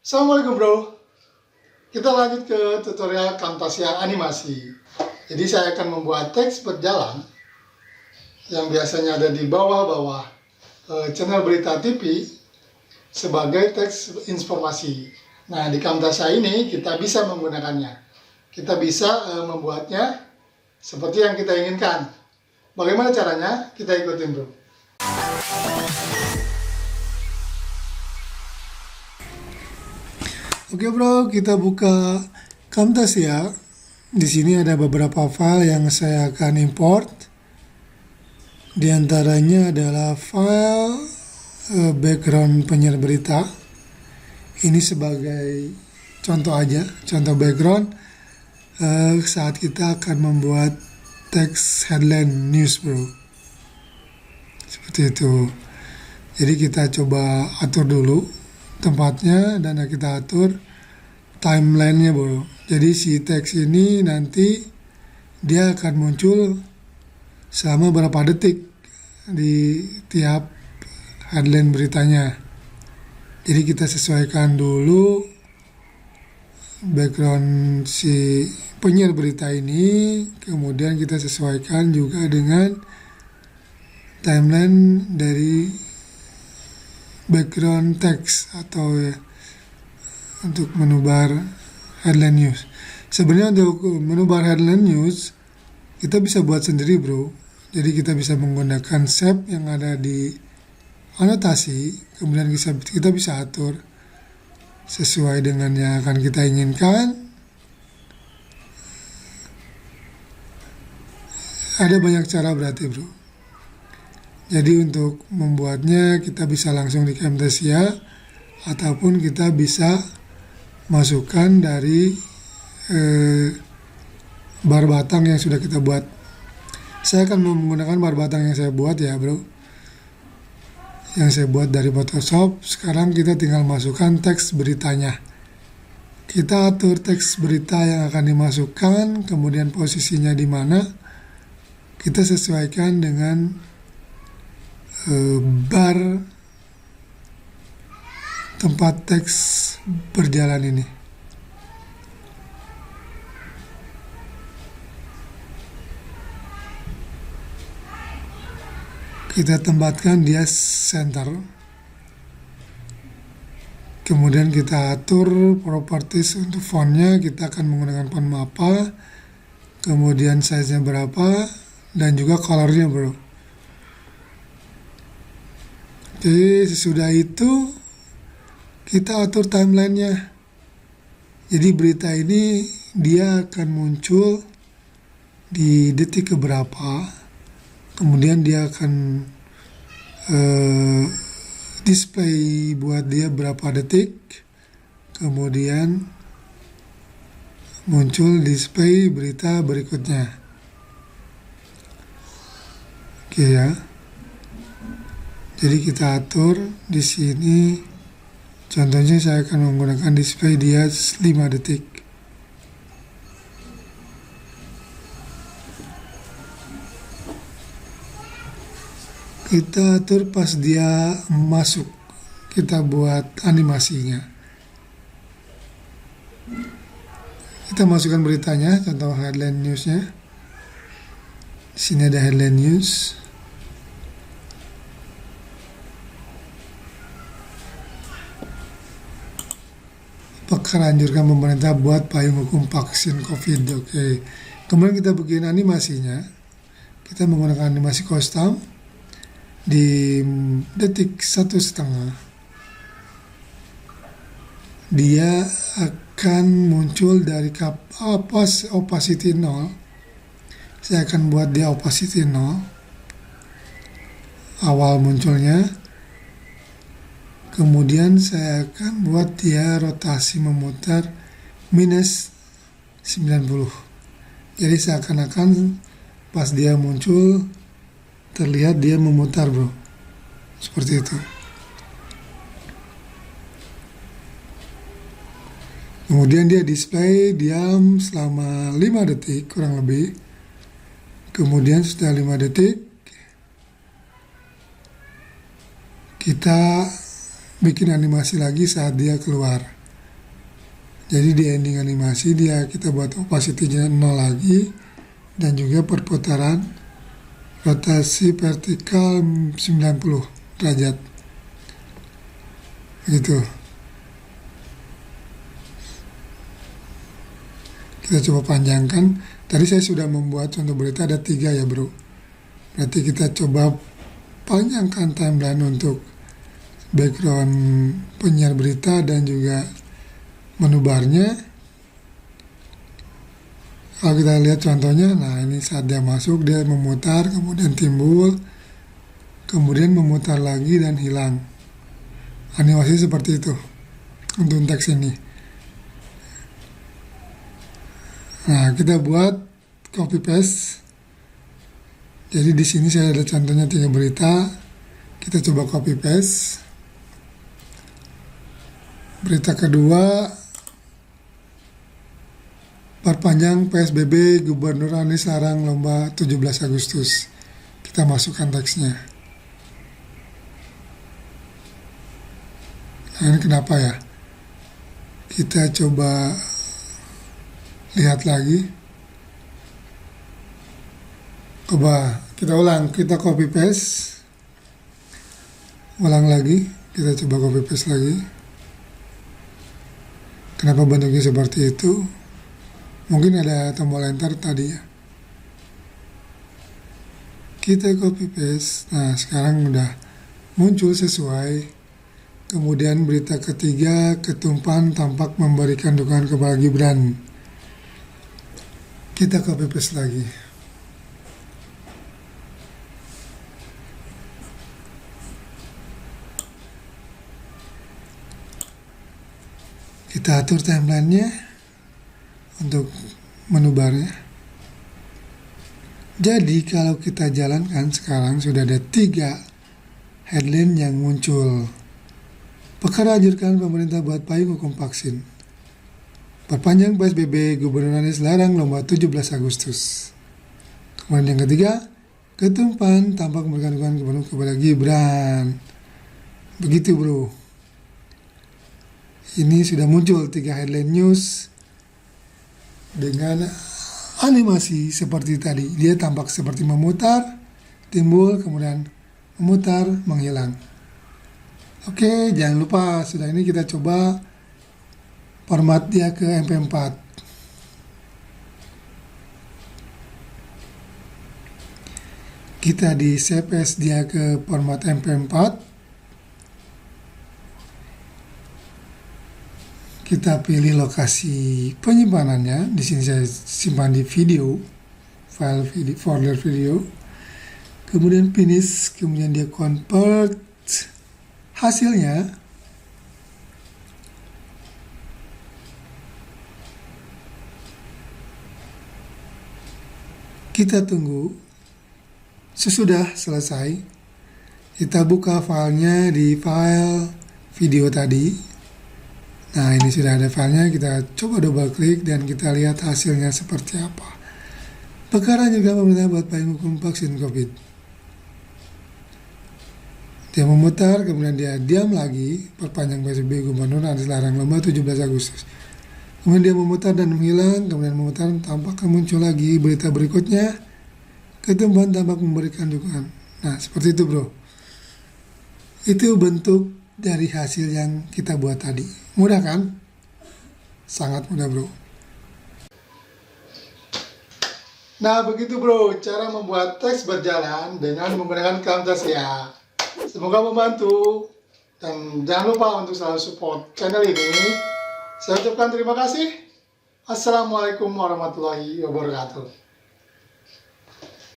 Assalamualaikum bro. Kita lanjut ke tutorial Camtasia animasi. Jadi saya akan membuat teks berjalan yang biasanya ada di bawah-bawah channel berita TV sebagai teks informasi. Nah, di Camtasia ini kita bisa menggunakannya. Kita bisa membuatnya seperti yang kita inginkan. Bagaimana caranya? Kita ikutin bro. Oke bro, kita buka Camtasia. Di sini ada beberapa file yang saya akan import. Di antaranya adalah file background penyiar berita. Ini sebagai contoh aja, contoh background saat kita akan membuat teks headline news bro. Seperti itu. Jadi kita coba atur dulu tempatnya dan kita atur timelinenya bro. Jadi si teks ini nanti dia akan muncul selama berapa detik di tiap headline beritanya. Jadi kita sesuaikan dulu background si penyiar berita ini, kemudian kita sesuaikan juga dengan timeline dari background text atau untuk menubar headline news. Sebenarnya untuk menubar headline news kita bisa buat sendiri bro. Jadi kita bisa menggunakan shape yang ada di anotasi, kemudian kita bisa atur sesuai dengan yang akan kita inginkan. Ada banyak cara berarti bro. Jadi untuk membuatnya kita bisa langsung di Camtasia ataupun kita bisa masukkan dari bar batang yang sudah kita buat. Saya akan menggunakan bar batang yang saya buat ya bro. Yang saya buat dari Photoshop. Sekarang kita tinggal masukkan teks beritanya. Kita atur teks berita yang akan dimasukkan, kemudian posisinya di mana. Kita sesuaikan dengan bar tempat teks berjalan ini. Kita tempatkan dia center. Kemudian kita atur properties untuk fontnya. Kita akan menggunakan font Mappa. Kemudian size-nya berapa dan juga colornya bro. Jadi sesudah itu kita atur timelinenya. Jadi berita ini dia akan muncul di detik keberapa. Kemudian dia akan display buat dia berapa detik. Kemudian muncul display berita berikutnya. Oke ya. Jadi kita atur di sini. Contohnya saya akan menggunakan display dia 5 detik. Kita atur pas dia masuk. Kita buat animasinya. Kita masukkan beritanya, contoh headline newsnya. Di sini ada headline news. Pakar anjurkan pemerintah buat payung hukum vaksin COVID. Oke. Kemudian kita bikin animasinya. Kita menggunakan animasi custom di detik 1,5. Dia akan muncul dari opacity 0. Saya akan buat dia opacity 0. Awal munculnya. Kemudian saya akan buat dia rotasi memutar minus 90. Jadi seakan-akan pas dia muncul terlihat dia memutar bro. Seperti itu. Kemudian dia display diam selama 5 detik kurang lebih. Kemudian setelah 5 detik kita bikin animasi lagi saat dia keluar. Jadi di ending animasi kita buat opacity-nya 0 lagi, dan juga perputaran rotasi vertikal 90 derajat. Begitu. Kita coba panjangkan. Tadi saya sudah membuat contoh berita ada 3 ya bro. Berarti kita coba panjangkan timeline untuk background penyiar berita dan juga menu barnya. Kalau kita lihat contohnya, nah ini saat dia masuk dia memutar, kemudian timbul, kemudian memutar lagi dan hilang. Animasi seperti itu untuk teks ini. Nah, kita buat copy paste. Jadi di sini saya ada contohnya 3 berita. Kita coba copy paste. Berita kedua, perpanjang PSBB Gubernur Anies larang lomba 17 Agustus. Kita masukkan teksnya. Nah, ini kenapa ya? Kita coba lihat lagi. Coba kita ulang, kita copy paste. Ulang lagi, kita coba copy paste lagi. Kenapa bentuknya seperti itu? Mungkin ada tombol enter tadi ya. Kita copy paste. Nah, sekarang udah muncul sesuai. Kemudian berita ketiga, Ketumpan tampak memberikan dukungan kepada Gibran. Kita copy paste lagi. Kita atur timelinenya untuk menu barnya. Jadi kalau kita jalankan sekarang sudah ada 3 headline yang muncul. Perkara anjurkan pemerintah buat payung hukum vaksin. Perpanjang PSBB Gubernur Anies larang lomba 17 Agustus. Kemudian yang ketiga, Ketumpan tampak memberikan dukungan penuh kepada Gibran. Begitu bro. Ini sudah muncul 3 headline news dengan animasi seperti tadi. Dia tampak seperti memutar, timbul, kemudian memutar, menghilang. Oke, jangan lupa sudah ini kita coba format dia ke MP4. Kita di CPS dia ke format MP4. Kita pilih lokasi penyimpanannya. Di sini saya simpan di video, file video, folder video. Kemudian finish, kemudian dia convert hasilnya. Kita tunggu. Sesudah selesai, kita buka filenya di file video tadi. Nah, ini sudah ada filenya, kita coba double klik dan kita lihat hasilnya seperti apa. Perkara juga pemerintah buat payung hukum vaksin COVID. Dia memutar, kemudian dia diam lagi, perpanjang PSBB Gubernur Anies larang lomba 17 Agustus. Kemudian dia memutar dan menghilang, kemudian memutar, tampak muncul lagi berita berikutnya. Ketumpan tampak memberikan dukungan. Nah, seperti itu bro. Itu bentuk dari hasil yang kita buat tadi. Mudah kan? Sangat mudah bro. Nah begitu bro, cara membuat teks berjalan dengan menggunakan Camtasia. Semoga membantu. Dan jangan lupa untuk selalu support channel ini. Saya ucapkan terima kasih. Assalamualaikum warahmatullahi wabarakatuh.